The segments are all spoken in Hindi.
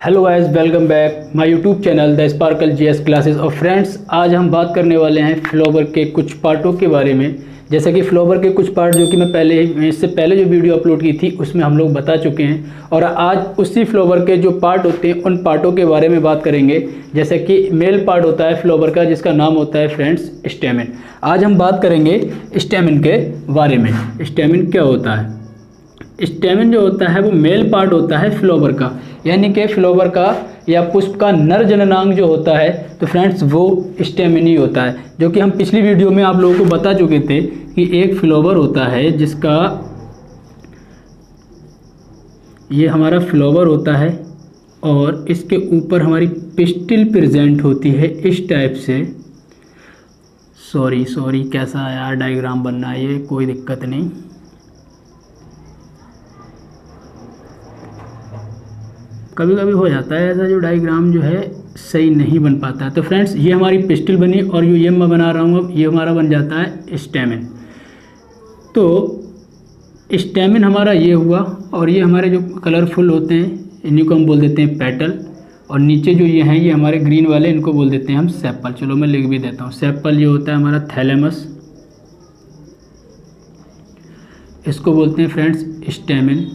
Hello guys, welcome back my YouTube channel the sparkle GS classes. और फ्रेंड्स, आज हम बात करने वाले हैं फ्लावर के कुछ पार्टों के बारे में। जैसे कि फ्लावर के कुछ पार्ट जो कि मैं इससे पहले जो वीडियो अपलोड की थी उसमें हम लोग बता चुके हैं, और आज उसी फ्लावर के जो पार्ट होते हैं उन पार्टों के बारे में बात करेंगे। जैसे कि मेल पार्ट होता है फ्लावर का, जिसका नाम होता है फ्रेंड्स स्टेमन। आज हम बात करेंगे स्टेमन के बारे में। स्टेमन क्या होता है? स्टेमन जो होता है वो मेल पार्ट होता है फ्लावर का, यानी कि फ्लावर का या पुष्प का नर जननांग जो होता है तो फ्रेंड्स वो स्टेमन ही होता है। जो कि हम पिछली वीडियो में आप लोगों को बता चुके थे कि एक फ्लावर होता है जिसका ये हमारा फ्लावर होता है और इसके ऊपर हमारी पिस्टिल प्रेजेंट होती है इस टाइप से। सॉरी कैसा यार डायग्राम बनना है, ये कोई दिक्कत नहीं। कभी कभी हो जाता है ऐसा, जो डायग्राम जो है सही नहीं बन पाता है। तो फ्रेंड्स, ये हमारी पिस्टिल बनी और ये मैं बना रहा हूँ, अब ये हमारा बन जाता है स्टेमन। तो स्टेमन हमारा ये हुआ, और ये हमारे जो कलरफुल होते हैं इन्हीं को हम बोल देते हैं पेटल, और नीचे जो ये हैं ये हमारे ग्रीन वाले, इनको बोल देते हैं हम सेपल। चलो मैं लिख भी देता हूँ। सेपल ये होता है हमारा थैलेमस, इसको बोलते हैं फ्रेंड्स स्टेमन,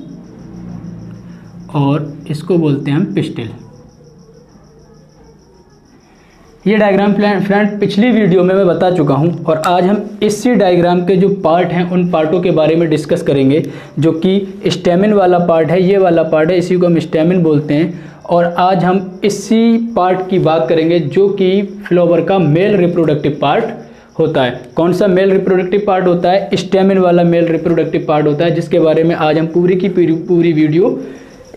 और इसको बोलते हैं हम पिस्टिल। ये डायग्राम फ्रेंड पिछली वीडियो में मैं बता चुका हूं, और आज हम इसी डायग्राम के जो पार्ट हैं उन पार्टों के बारे में डिस्कस करेंगे। जो कि स्टेमन वाला पार्ट है, ये वाला पार्ट है, इसी को हम स्टेमन बोलते हैं। और आज हम इसी पार्ट की बात करेंगे जो कि फ्लावर का मेल रिप्रोडक्टिव पार्ट होता है। कौन सा मेल रिप्रोडक्टिव पार्ट होता है? स्टेमन वाला मेल रिप्रोडक्टिव पार्ट होता है, जिसके बारे में आज हम पूरी की पूरी वीडियो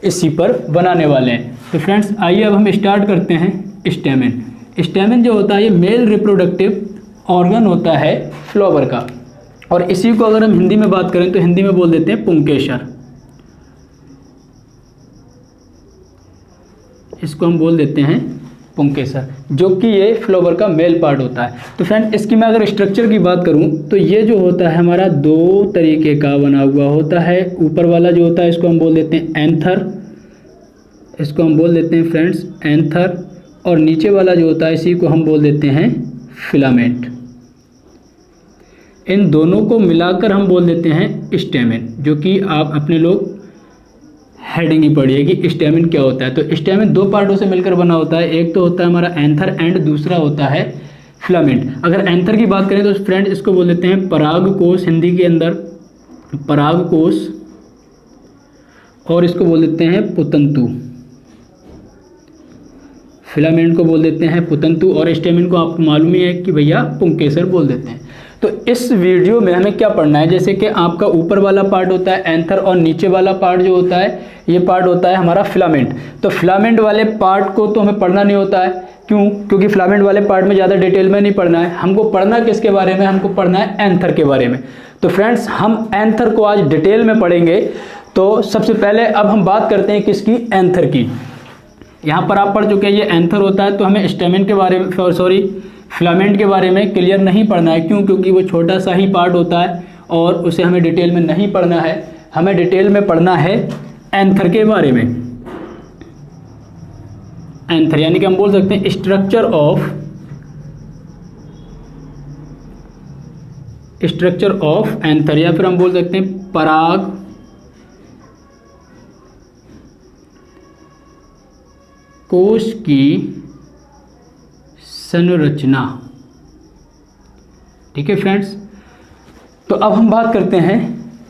इसी पर बनाने वाले हैं। तो फ्रेंड्स, आइए अब हम स्टार्ट करते हैं। स्टेमन स्टेमन जो होता है ये मेल रिप्रोडक्टिव ऑर्गन होता है फ्लावर का, और इसी को अगर हम हिंदी में बात करें तो हिंदी में बोल देते हैं पुंकेसर। इसको हम बोल देते हैं पुंकेसर, जो कि ये फ्लावर का मेल पार्ट होता है। तो फ्रेंड, इसकी मैं अगर स्ट्रक्चर की बात करूं तो ये जो होता है हमारा दो तरीके का बना हुआ होता है। ऊपर वाला जो होता है इसको हम बोल देते हैं एंथर, इसको हम बोल देते हैं फ्रेंड्स एंथर, और नीचे वाला जो होता है इसी को हम बोल देते हैं फिलामेंट। इन दोनों को मिलाकर हम बोल देते हैं स्टेमन, जो कि आप अपने लोग हेडिंग ही पढ़िए कि स्टेमन क्या होता है। तो स्टेमन दो पार्टों से मिलकर बना होता है, एक तो होता है हमारा एंथर एंड दूसरा होता है फिलामेंट। अगर एंथर की बात करें तो फ्रेंड इसको बोल देते हैं परागकोश, हिंदी के अंदर परागकोश, और इसको बोल देते हैं पुतंतु। फिलामेंट को बोल देते हैं पुतंतु, और स्टेमन को आपको मालूम ही है कि भैया पुंकेसर बोल देते हैं। तो इस वीडियो में हमें क्या पढ़ना है? जैसे कि आपका ऊपर वाला पार्ट होता है एंथर, और नीचे वाला पार्ट जो होता है ये पार्ट होता है हमारा फिलामेंट। तो फिलामेंट वाले पार्ट को तो हमें पढ़ना नहीं होता है। क्यों? क्योंकि फिलामेंट वाले पार्ट में ज़्यादा डिटेल में नहीं पढ़ना है। हमको पढ़ना किसके बारे में? हमको पढ़ना है एंथर के बारे में। तो फ्रेंड्स, हम एंथर को आज डिटेल में पढ़ेंगे। तो सबसे पहले अब हम बात करते हैं किसकी? एंथर की। यहाँ पर आप पढ़ चुके हैं ये एंथर होता है, तो हमें स्टेमन के बारे में फिलामेंट के बारे में क्लियर नहीं पढ़ना है। क्यों? क्योंकि वो छोटा सा ही पार्ट होता है और उसे हमें डिटेल में नहीं पढ़ना है। हमें डिटेल में पढ़ना है एंथर के बारे में। एंथर यानी कि हम बोल सकते हैं स्ट्रक्चर ऑफ एंथर, या फिर हम बोल सकते हैं पराग कोश की संरचना। ठीक है फ्रेंड्स, तो अब हम बात करते हैं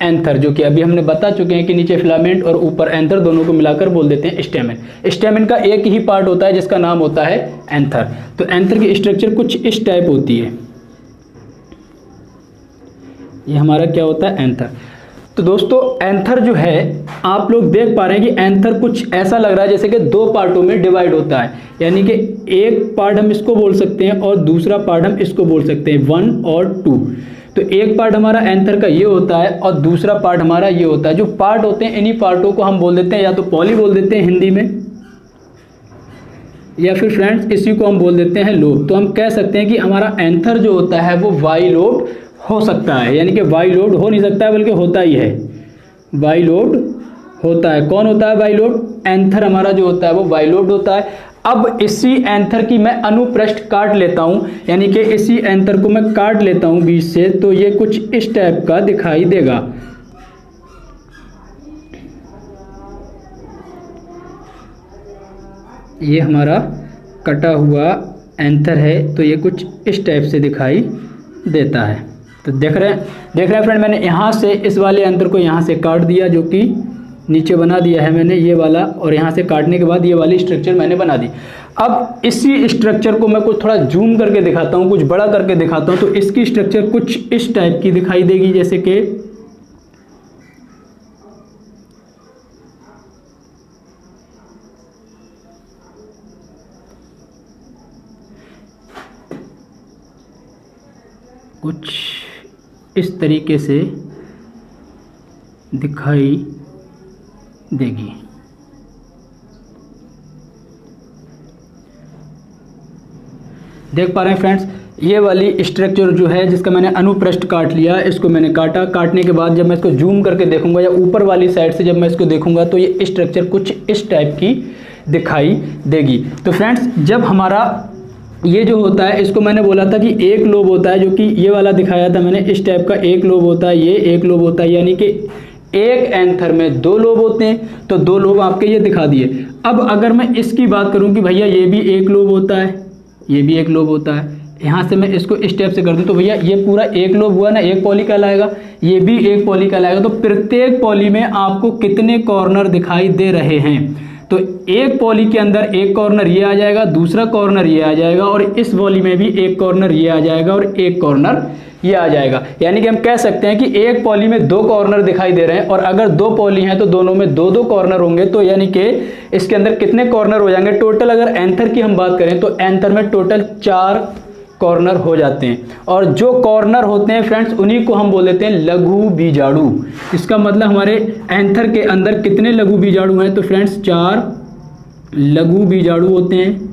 एंथर, जो कि अभी हमने बता चुके हैं कि नीचे फिलामेंट और ऊपर एंथर, दोनों को मिलाकर बोल देते हैं स्टेमन। स्टेमन का एक ही पार्ट होता है जिसका नाम होता है एंथर। तो एंथर की स्ट्रक्चर कुछ इस टाइप होती है। ये हमारा क्या होता है? एंथर। तो दोस्तों, एंथर जो है आप लोग देख पा रहे हैं कि एंथर कुछ ऐसा लग रहा है जैसे कि दो पार्टों में डिवाइड होता है। यानी कि एक पार्ट हम इसको बोल सकते हैं और दूसरा पार्ट हम इसको बोल सकते हैं, 1 और 2। तो एक पार्ट हमारा एंथर का ये होता है और दूसरा पार्ट हमारा ये होता है। जो पार्ट होते हैं इन्हीं पार्टों को हम बोल देते हैं या तो पॉली बोल देते हैं हिंदी में, या फिर फ्रेंड्स इसी को हम बोल देते हैं लोब। तो हम कह सकते हैं कि हमारा एंथर जो होता है वो वाई लोब हो सकता है, यानी कि वाई लोड हो नहीं सकता है बल्कि होता ही है, वाई लोड होता है। कौन होता है बाइलोब? एंथर हमारा जो होता है वो बाइलोब होता है। अब इसी एंथर की मैं अनुप्रस्थ काट लेता हूं, यानी कि इसी एंथर को मैं काट लेता हूं बीच से, तो ये कुछ इस टाइप का दिखाई देगा। ये हमारा कटा हुआ एंथर है, तो ये कुछ इस टाइप से दिखाई देता है। तो देख रहे हैं फ्रेंड, मैंने यहाँ से इस वाले एंथर को यहाँ से काट दिया, जो कि नीचे बना दिया है मैंने ये वाला, और यहाँ से काटने के बाद ये वाली स्ट्रक्चर मैंने बना दी। अब इसी स्ट्रक्चर को मैं कुछ थोड़ा जूम करके दिखाता हूँ, कुछ बड़ा करके दिखाता हूँ, तो इसकी स्ट्रक्चर कुछ इस टाइप की दिखाई देगी। जैसे कि कुछ इस तरीके से दिखाई देगी। देख पा रहे हैं फ्रेंड्स, ये वाली स्ट्रक्चर जो है जिसका मैंने अनुप्रस्थ काट लिया, इसको मैंने काटा। काटने के बाद जब मैं इसको जूम करके देखूंगा या ऊपर वाली साइड से जब मैं इसको देखूंगा, तो ये स्ट्रक्चर कुछ इस टाइप की दिखाई देगी। तो फ्रेंड्स, जब हमारा ये जो होता है, इसको मैंने बोला था कि एक लोब होता है, जो कि ये वाला दिखाया था मैंने, इस टाइप का एक लोब होता है, ये एक लोब होता है, यानी कि एक एंथर में दो लोब होते हैं, तो दो लोब आपके ये दिखा दिए। अब अगर मैं इसकी बात करूं कि भैया ये भी एक लोब होता है, ये भी एक लोब होता है, यहाँ से मैं इसको इस टाइप से कर दूं, तो भैया ये पूरा एक लोब हुआ ना, एक पॉली कहलाएगा, ये भी एक पॉली कहलाएगा। तो प्रत्येक पॉली में आपको कितने कॉर्नर दिखाई दे रहे हैं? तो एक पॉली के अंदर एक कॉर्नर ये आ जाएगा, दूसरा कॉर्नर ये आ जाएगा, और इस पॉली में भी एक कॉर्नर ये आ जाएगा और एक कॉर्नर ये आ जाएगा। यानी कि हम कह सकते हैं कि एक पॉली में दो कॉर्नर दिखाई दे रहे हैं, और अगर दो पॉली हैं तो दोनों में दो दो कॉर्नर होंगे। तो यानी कि इसके अंदर कितने कॉर्नर हो जाएंगे टोटल? अगर एंथर की हम बात करें तो एंथर में टोटल 4 कॉर्नर हो जाते हैं, और जो कॉर्नर होते हैं फ्रेंड्स, उन्हीं को हम बोल देते हैं लघु बीजाणु। इसका मतलब हमारे एंथर के अंदर कितने लघु बीजाणु हैं? तो फ्रेंड्स 4 लघु बीजाणु होते हैं,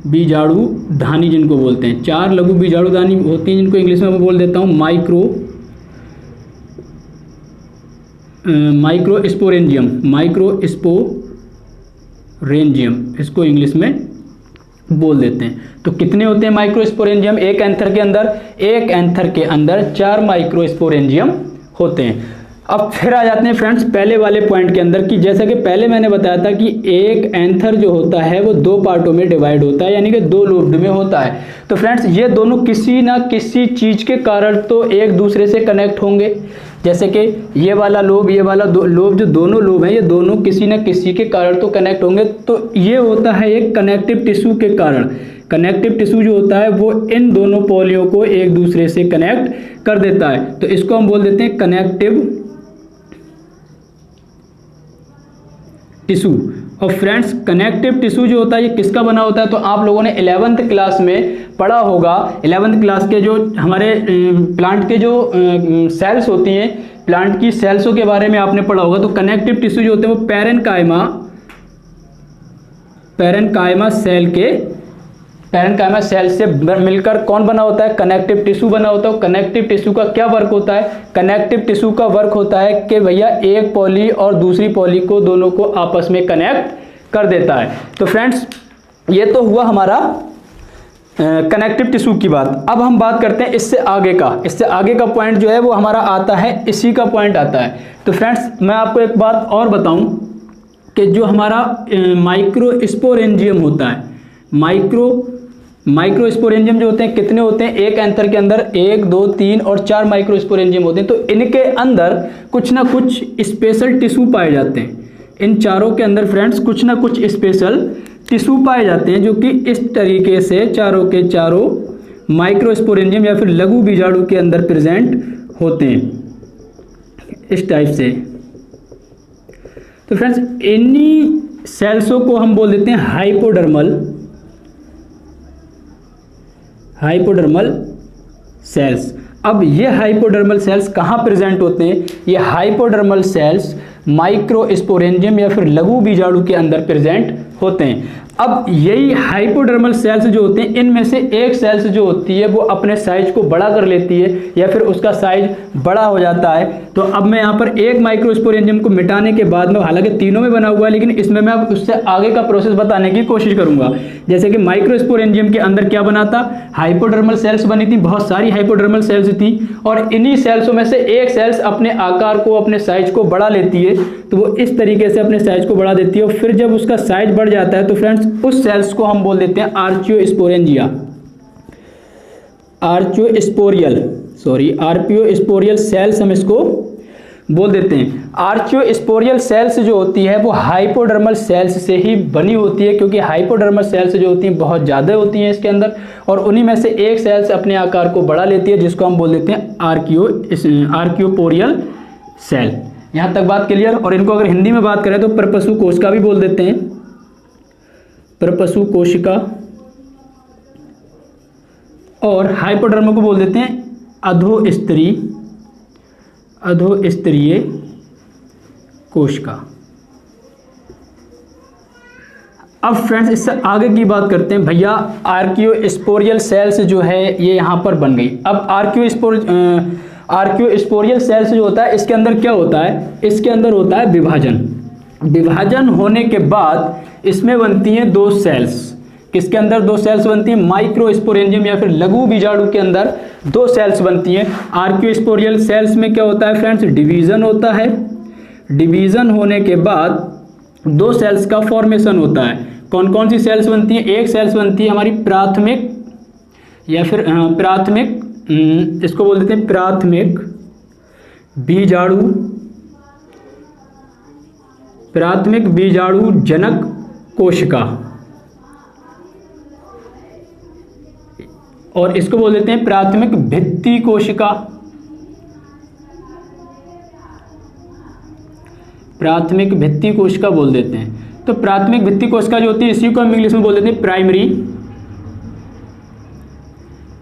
बीजाणु धानी जिनको बोलते हैं। 4 लघु बीजाणु धानी होती हैं, जिनको इंग्लिश में मैं बोल देता हूँ माइक्रोस्पोरेंजियम, माइक्रोस्पोरेंजियम इसको इंग्लिश में बोल देते हैं। तो कितने होते हैं माइक्रोस्पोरेंजियम एक एंथर के अंदर? एक एंथर के अंदर 4 माइक्रोस्पोरेंजियम होते हैं। अब फिर आ जाते हैं फ्रेंड्स पहले वाले पॉइंट के अंदर, कि जैसा कि पहले मैंने बताया था कि एक एंथर जो होता है वो 2 पार्टों में डिवाइड होता है, यानी कि 2 लोब्ड में होता है। तो फ्रेंड्स, ये दोनों किसी ना किसी चीज के कारण तो एक दूसरे से कनेक्ट होंगे। जैसे कि ये वाला लोब, ये वाला लोब, जो दोनों लोब हैं, ये दोनों किसी न किसी के कारण तो कनेक्ट होंगे। तो ये होता है एक कनेक्टिव टिश्यू के कारण। कनेक्टिव टिश्यू जो होता है वो इन दोनों पॉलियों को एक दूसरे से कनेक्ट कर देता है, तो इसको हम बोल देते हैं कनेक्टिव टिश्यू। और फ्रेंड्स, कनेक्टिव टिश्यू जो होता है ये किसका बना होता है? तो आप लोगों ने 11th क्लास में पढ़ा होगा। 11th क्लास के जो हमारे प्लांट के जो सेल्स होती हैं, प्लांट की सेल्सों के बारे में आपने पढ़ा होगा। तो कनेक्टिव टिश्यू जो होते हैं वो पैरेन्काइमा सेल से मिलकर कौन बना होता है? कनेक्टिव टिश्यू बना होता है। कनेक्टिव टिश्यू का क्या वर्क होता है? कनेक्टिव टिश्यू का वर्क होता है कि भैया एक पॉली और दूसरी पॉली को, दोनों को आपस में कनेक्ट कर देता है। तो फ्रेंड्स, ये तो हुआ हमारा कनेक्टिव टिश्यू की बात। अब हम बात करते हैं इससे आगे का। इससे आगे का पॉइंट जो है वो हमारा आता है, इसी का पॉइंट आता है। तो फ्रेंड्स, मैं आपको एक बात और बताऊं कि जो हमारा माइक्रोस्पोरेंजियम होता है, माइक्रोस्पोरेंजियम जो होते हैं, कितने होते हैं? एक एंथर के अंदर 1, 2, 3 और 4 माइक्रोस्पोरेंजियम होते हैं। तो इनके अंदर कुछ ना कुछ स्पेशल टिश्यू पाए जाते हैं। इन चारों के अंदर फ्रेंड्स कुछ ना कुछ स्पेशल टिश्यू पाए जाते हैं, जो कि इस तरीके से चारों के चारों माइक्रोस्पोरेंजियम या फिर लघु बीजाणु के अंदर प्रेजेंट होते हैं, इस टाइप से। तो फ्रेंड्स, इन्हीं सेल्सों को हम बोल देते हैं हाइपोडर्मल सेल्स। अब ये हाइपोडर्मल सेल्स कहाँ प्रेजेंट होते हैं? ये हाइपोडर्मल सेल्स माइक्रोस्पोरेंजियम या फिर लघु बीजाणु के अंदर प्रेजेंट होते हैं। अब यही हाइपोडर्मल सेल्स जो होते हैं, इनमें से एक सेल्स जो होती है वो अपने साइज को बड़ा कर लेती है या फिर उसका साइज बड़ा हो जाता है। तो अब मैं यहाँ पर एक माइक्रोस्पोरेंजियम को मिटाने के बाद में, हालांकि तीनों में बना हुआ है लेकिन इसमें मैं अब उससे आगे का प्रोसेस बताने की कोशिश करूंगा। जैसे कि माइक्रोस्पोरेंजियम के अंदर क्या बना था, हाइपोडर्मल सेल्स बनी थी, बहुत सारी हाइपोडर्मल सेल्स थी और इन्हीं सेल्सों में से एक सेल्स अपने आकार को, अपने साइज को बढ़ा लेती है। तो वो इस तरीके से अपने साइज को बढ़ा देती है और फिर जब उसका साइज बढ़ जाता है तो फ्रेंड्स उस सेल्स को हम बोल देते हैं आर्चियोस्पोरेंजिया, आर्चियोस्पोरियल सेल्स हम इसको बोल देते हैं। आर्चियोस्पोरियल सेल्स जो होती है वो हाइपोडर्मल सेल्स से ही बनी होती है, क्योंकि हाइपोडर्मल सेल्स जो होती हैं बहुत ज़्यादा होती हैं इसके अंदर और उन्हीं में से एक सेल्स अपने आकार को बढ़ा लेती है, जिसको हम बोल देते हैं आर्कियोपोरियल सेल। यहाँ तक बात क्लियर। और इनको अगर हिंदी में बात करें तो परपसु कोशिका भी बोल देते हैं, परपसु कोशिका, और हाइपोडर्म को बोल देते हैं अधोस्तरीय कोशिका। अब फ्रेंड्स इससे आगे की बात करते हैं। भैया आर्कियोस्पोरियल सेल्स जो है ये यहाँ पर बन गई। अब आर्कियोस्पोरियल सेल्स जो होता है इसके अंदर क्या होता है, इसके अंदर होता है विभाजन। विभाजन होने के बाद इसमें बनती हैं दो सेल्स। किसके अंदर दो सेल्स बनती हैं, माइक्रोस्पोरेंजियम या फिर लघु बीजाणु के अंदर दो सेल्स बनती हैं। आर्कियोस्पोरियल सेल्स में क्या होता है फ्रेंड्स, डिवीजन होता है। डिवीजन होने के बाद दो सेल्स का फॉर्मेशन होता है। कौन कौन सी सेल्स बनती हैं, एक सेल्स बनती है हमारी प्राथमिक या फिर प्राथमिक, इसको बोल देते हैं प्राथमिक बीजाणु, प्राथमिक बीजाणु जनक कोशिका, और इसको बोल देते हैं प्राथमिक भित्ति कोशिका। प्राथमिक भित्ति कोशिका बोल देते हैं। तो प्राथमिक भित्ति कोशिका जो होती है इसी को हम इंग्लिश में बोल देते हैं प्राइमरी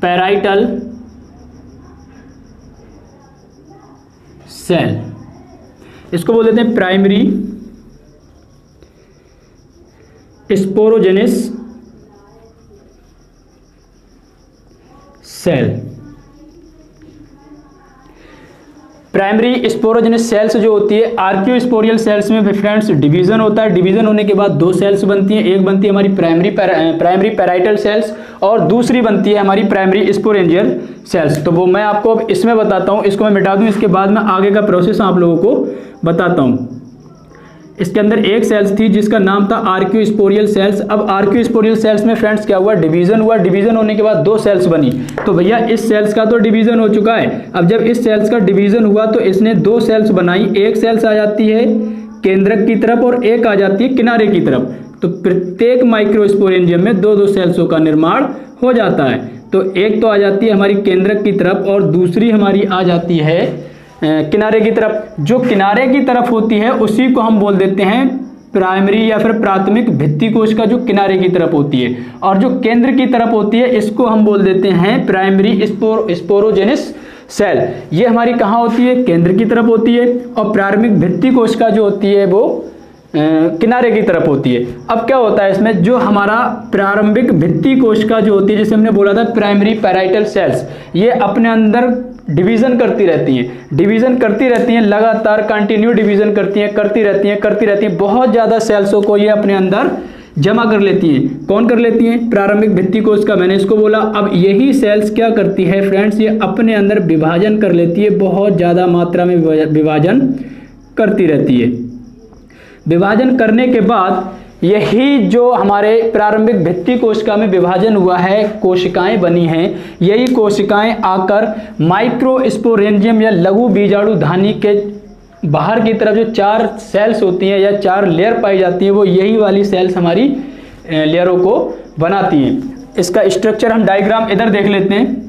पैराइटल सेल। इसको बोल देते हैं प्राइमरी स्पोरोजेनिस सेल। प्राइमरी स्पोरोजेनिस सेल्स जो होती है, आर्कियोस्पोरियल सेल्स में फ्रेंड्स डिवीजन होता है। डिवीजन होने के बाद दो सेल्स बनती हैं, एक बनती है हमारी प्राइमरी पैराइटल सेल्स और दूसरी बनती है हमारी प्राइमरी स्पोरेंजियल सेल्स। तो वो मैं आपको अब इसमें बताता हूँ, इसको मैं मिटा दूँ, इसके बाद मैं आगे का प्रोसेस आप लोगों को बताता हूँ। इसके अंदर एक सेल्स थी जिसका नाम था आर्कियोस्पोरियल सेल्स। अब आर्कियोस्पोरियल सेल्स में फ्रेंड्स क्या हुआ, डिवीजन हुआ। डिवीजन होने के बाद दो सेल्स बनी। तो भैया इस सेल्स का तो डिवीजन हो चुका है। अब जब इस सेल्स का डिवीजन हुआ तो इसने दो सेल्स बनाई। एक सेल्स आ जाती है केंद्रक की तरफ और एक आ जाती है किनारे की तरफ। तो प्रत्येक माइक्रोस्पोरेंजियम में दो दो सेल्सों का निर्माण हो जाता है। तो एक तो आ जाती है हमारी केंद्रक की तरफ और दूसरी हमारी आ जाती है किनारे की तरफ। जो किनारे की तरफ होती है उसी को हम बोल देते हैं प्राइमरी या फिर प्राथमिक भित्ति कोशिका, जो किनारे की तरफ होती है। और जो केंद्र की तरफ होती है इसको हम बोल देते हैं प्राइमरी स्पोरोजेनिस सेल। ये हमारी कहाँ होती है, केंद्र की तरफ होती है। और प्राथमिक भित्ति कोशिका जो होती है वो किनारे की तरफ होती है। अब क्या होता है इसमें, जो हमारा प्रारंभिक भित्ति कोशिका जो होती है, जैसे हमने बोला था प्राइमरी पैराइटल सेल्स, ये अपने अंदर डिवीजन करती रहती हैं, लगातार कंटिन्यू डिवीजन करती रहती हैं। बहुत ज़्यादा सेल्सों को ये अपने अंदर जमा कर लेती हैं। कौन कर लेती हैं, प्रारंभिक भित्ति कोशिका, मैंने इसको बोला। अब यही सेल्स क्या करती है फ्रेंड्स, ये अपने अंदर विभाजन कर लेती है, बहुत ज़्यादा मात्रा में विभाजन करती रहती है। विभाजन करने के बाद यही जो हमारे प्रारंभिक भित्ति कोशिका में विभाजन हुआ है, कोशिकाएं बनी हैं, यही कोशिकाएं आकर माइक्रोस्पोरेंजियम या लघु बीजाणु धानी के बाहर की तरफ जो चार सेल्स होती हैं या चार लेयर पाई जाती हैं, वो यही वाली सेल्स हमारी लेयरों को बनाती हैं। इसका स्ट्रक्चर हम डायग्राम इधर देख लेते हैं।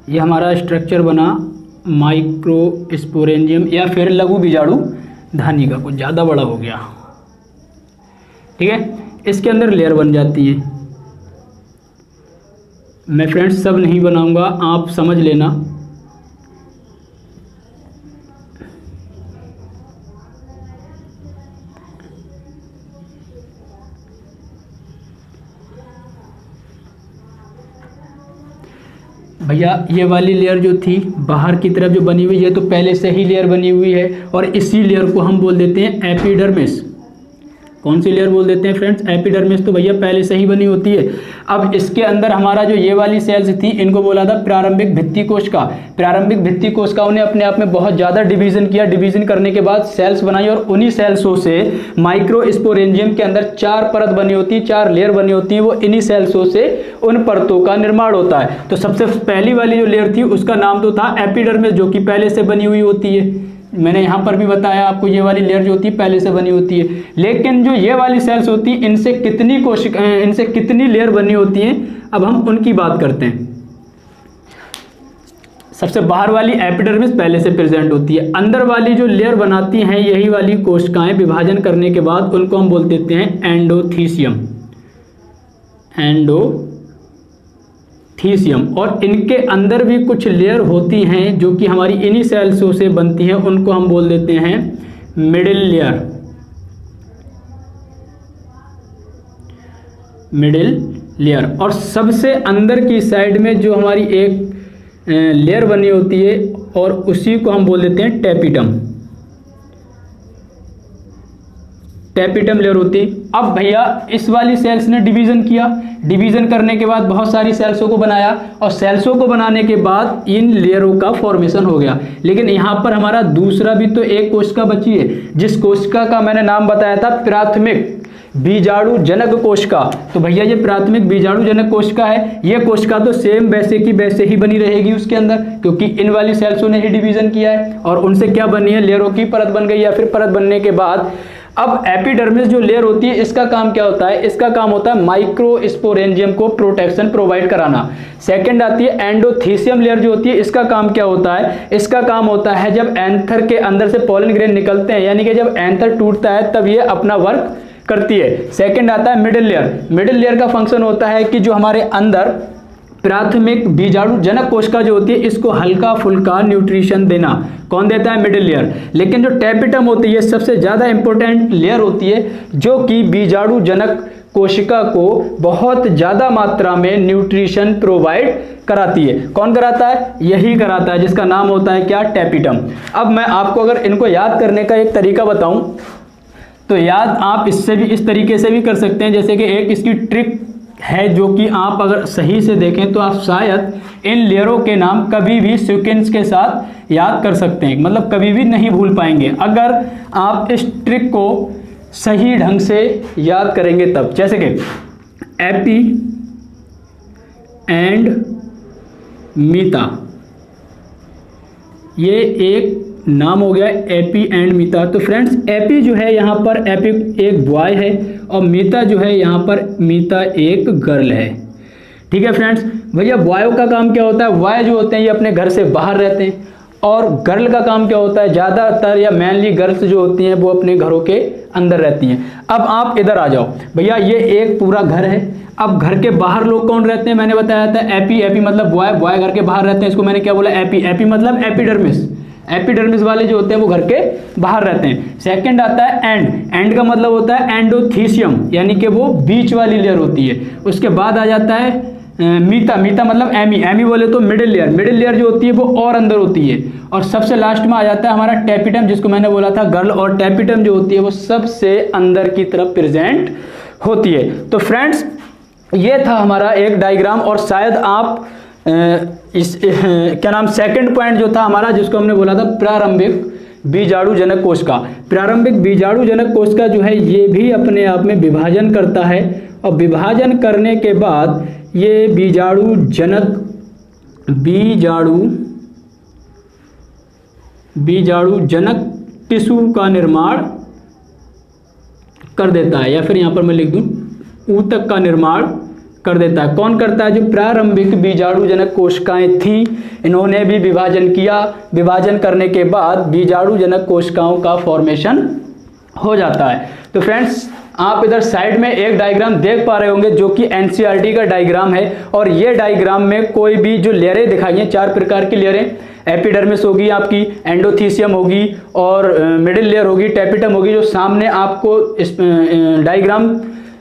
ये हमारा स्ट्रक्चर बना माइक्रोस्पोरेंजियम या फिर लघु बीजाणु धानी का। कुछ ज़्यादा बड़ा हो गया। ठीक है, इसके अंदर लेयर बन जाती है। मैं फ्रेंड्स सब नहीं बनाऊंगा, आप समझ लेना। भैया ये वाली लेयर जो थी बाहर की तरफ जो बनी हुई है, तो पहले से ही लेयर बनी हुई है और इसी लेयर को हम बोल देते हैं एपिडर्मिस। कौन सी लेयर बोल देते हैं फ्रेंड्स? एपिडर्मिस। तो भैया पहले से ही बनी होती है। अब इसके अंदर हमारा जो ये वाली सेल्स थी, इनको बोला था प्रारंभिक भित्ति कोशिका। प्रारंभिक भित्ति कोशिकाओं ने अपने आप में बहुत ज़्यादा डिवीजन किया। डिवीजन करने के बाद सेल्स बनाई और उन्हीं सेल्सों से माइक्रोस्पोरेंजियम के अंदर 4 परत बनी होती है, 4 लेयर बनी होती है। वो इन्हीं सेल्सों से उन परतों का निर्माण होता है। तो सबसे पहली वाली जो लेयर थी उसका नाम तो था एपिडर्मिस, जो कि पहले से बनी हुई होती है। मैंने यहाँ पर भी बताया आपको, ये वाली लेयर जो होती है पहले से बनी होती है। लेकिन जो ये वाली सेल्स होती है, इनसे कितनी लेयर बनी होती हैं, अब हम उनकी बात करते हैं। सबसे बाहर वाली एपिडर्मिस पहले से प्रेजेंट होती है। अंदर वाली जो लेयर बनाती हैं यही वाली कोशिकाएं विभाजन करने के बाद, उनको हम बोल देते हैं एंडोथीसियम। और इनके अंदर भी कुछ लेयर होती हैं जो कि हमारी इन्हीं सेल्सों से बनती हैं, उनको हम बोल देते हैं मिडिल लेयर। और सबसे अंदर की साइड में जो हमारी एक लेयर बनी होती है और उसी को हम बोल देते हैं टैपिटम लेयर होती है। अब भैया इस वाली सेल्स ने डिवीजन किया। डिवीजन करने के बाद बहुत सारी सेल्सों को बनाया और सेल्सों को बनाने के बाद इन लेयरों का फॉर्मेशन हो गया। लेकिन यहाँ पर हमारा दूसरा भी तो एक कोशिका बची है, जिस कोशिका का मैंने नाम बताया था प्राथमिक बीजाणु जनक कोशिका। तो भैया ये प्राथमिक बीजाणु जनक कोशिका है। ये कोशिका तो सेम वैसे की वैसे ही बनी रहेगी उसके अंदर, क्योंकि इन वाली सेल्सों ने ही डिवीजन किया है और उनसे क्या बनी है, लेयरों की परत बन गई। या फिर परत बनने के बाद अब एपिडर्मिस जो लेयर होती है, इसका काम क्या होता है? इसका काम होता है माइक्रोस्पोरेंजियम को प्रोटेक्शन प्रोवाइड कराना। सेकंड आती है एंडोथीसियम लेयर जो होती है, इसका काम क्या होता है? इसका काम होता है जब एंथर के अंदर से पॉलन ग्रेन निकलते हैं, यानी कि जब एंथर टूटता है तब ये अपना वर्क करती है। सेकंड आता है मिडिल लेयर। मिडिल लेयर का फंक्शन होता है कि जो हमारे अंदर प्राथमिक बीजाणु जनक कोशिका जो होती है, इसको हल्का फुल्का न्यूट्रिशन देना। कौन देता है? Middle layer. लेकिन जो टैपिटम होती है सबसे ज्यादा इंपॉर्टेंट लेयर होती है, जो कि बीजाणु जनक कोशिका को बहुत ज्यादा मात्रा में न्यूट्रिशन प्रोवाइड कराती है। कौन कराता है? यही कराता है, जिसका नाम होता है क्या? टैपिटम। अब मैं आपको अगर इनको याद करने का एक तरीका बताऊं, तो याद आप इससे भी इस तरीके से भी कर सकते हैं। जैसे कि एक इसकी ट्रिक है जो कि आप अगर सही से देखें तो आप शायद इन लेयरों के नाम कभी भी सीक्वेंस के साथ याद कर सकते हैं, मतलब कभी भी नहीं भूल पाएंगे अगर आप इस ट्रिक को सही ढंग से याद करेंगे तब। जैसे कि एपी एंड मीता, ये एक नाम हो गया एपी एंड मीता। तो फ्रेंड्स एपी जो है यहाँ पर एपी एक बॉय है और मीता जो है यहाँ पर मीता एक गर्ल है। ठीक है फ्रेंड्स। भैया बॉय का काम क्या होता है? बॉय जो होते हैं ये अपने घर से बाहर रहते हैं और गर्ल का काम क्या होता है? ज़्यादातर या मेनली गर्ल्स जो होती हैं वो अपने घरों के अंदर रहती हैं। अब आप इधर आ जाओ भैया, ये एक पूरा घर है। अब घर के बाहर लोग कौन रहते हैं? मैंने बताया था एपी। एपी मतलब बॉय, बॉय घर के बाहर रहते हैं, इसको मैंने क्या बोला? एपी। एपी मतलब एपिडर्मिस। एपिडर्मिस वाले जो होते हैं वो घर के बाहर रहते हैं। सेकंड आता है एंड। एंड का मतलब होता है एंडोथीसियम, यानी कि वो बीच वाली लेयर होती है। उसके बाद आ जाता है मीता। मीता मतलब एमी। एमी बोले तो मिडिल लेयर। मिडिल लेयर जो होती है वो और अंदर होती है। और सबसे लास्ट में आ जाता है हमारा टैपिटम, जिसको मैंने बोला था गर्ल। और टैपिटम जो होती है वो सबसे अंदर की तरफ प्रेजेंट होती है। तो फ्रेंड्स ये था हमारा एक डायग्राम। और शायद आप क्या नाम, सेकंड पॉइंट जो था हमारा, जिसको हमने बोला था प्रारंभिक बीजाणु जनक कोशिका। प्रारंभिक बीजाणु जनक कोशिका जो है ये भी अपने आप में विभाजन करता है और विभाजन करने के बाद ये बीजाणु जनक टिश्यू का निर्माण कर देता है, या फिर यहां पर मैं लिख दूं ऊतक का निर्माण कर देता है। कौन करता है? जो प्रारंभिक बीजाणु जनक कोशिकाएं थी, इन्होंने भी विभाजन किया। विभाजन करने के बाद बीजाणु जनक कोशिकाओं का फॉर्मेशन हो जाता है। तो फ्रेंड्स आप इधर साइड में एक डायग्राम देख पा रहे होंगे जो कि एनसीईआरटी का डायग्राम है। और ये डायग्राम में कोई भी जो लेयरें दिखाई हैं, 4 प्रकार की लेयरें, एपिडर्मिस होगी, आपकी एंडोथीसियम होगी और मिडिल लेयर होगी, टेपिटम होगी, जो सामने आपको इस डायग्राम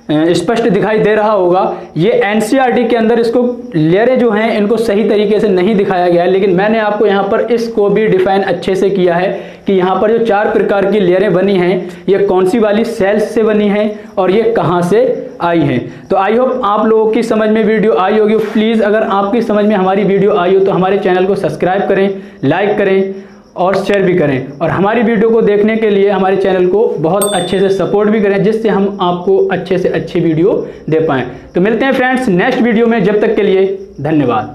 स्पष्ट दिखाई दे रहा होगा। ये एनसीईआरटी के अंदर इसको लेयरें जो हैं इनको सही तरीके से नहीं दिखाया गया है, लेकिन मैंने आपको यहाँ पर इसको भी डिफाइन अच्छे से किया है कि यहाँ पर जो 4 प्रकार की लेयरें बनी हैं ये कौन सी वाली सेल्स से बनी हैं और ये कहाँ से आई हैं। तो आई होप आप लोगों की समझ में वीडियो आई होगी। प्लीज़ अगर आपकी समझ में हमारी वीडियो आई हो तो हमारे चैनल को सब्सक्राइब करें, लाइक करें और शेयर भी करें, और हमारी वीडियो को देखने के लिए हमारे चैनल को बहुत अच्छे से सपोर्ट भी करें, जिससे हम आपको अच्छे से अच्छी वीडियो दे पाएँ। तो मिलते हैं फ्रेंड्स नेक्स्ट वीडियो में, जब तक के लिए धन्यवाद।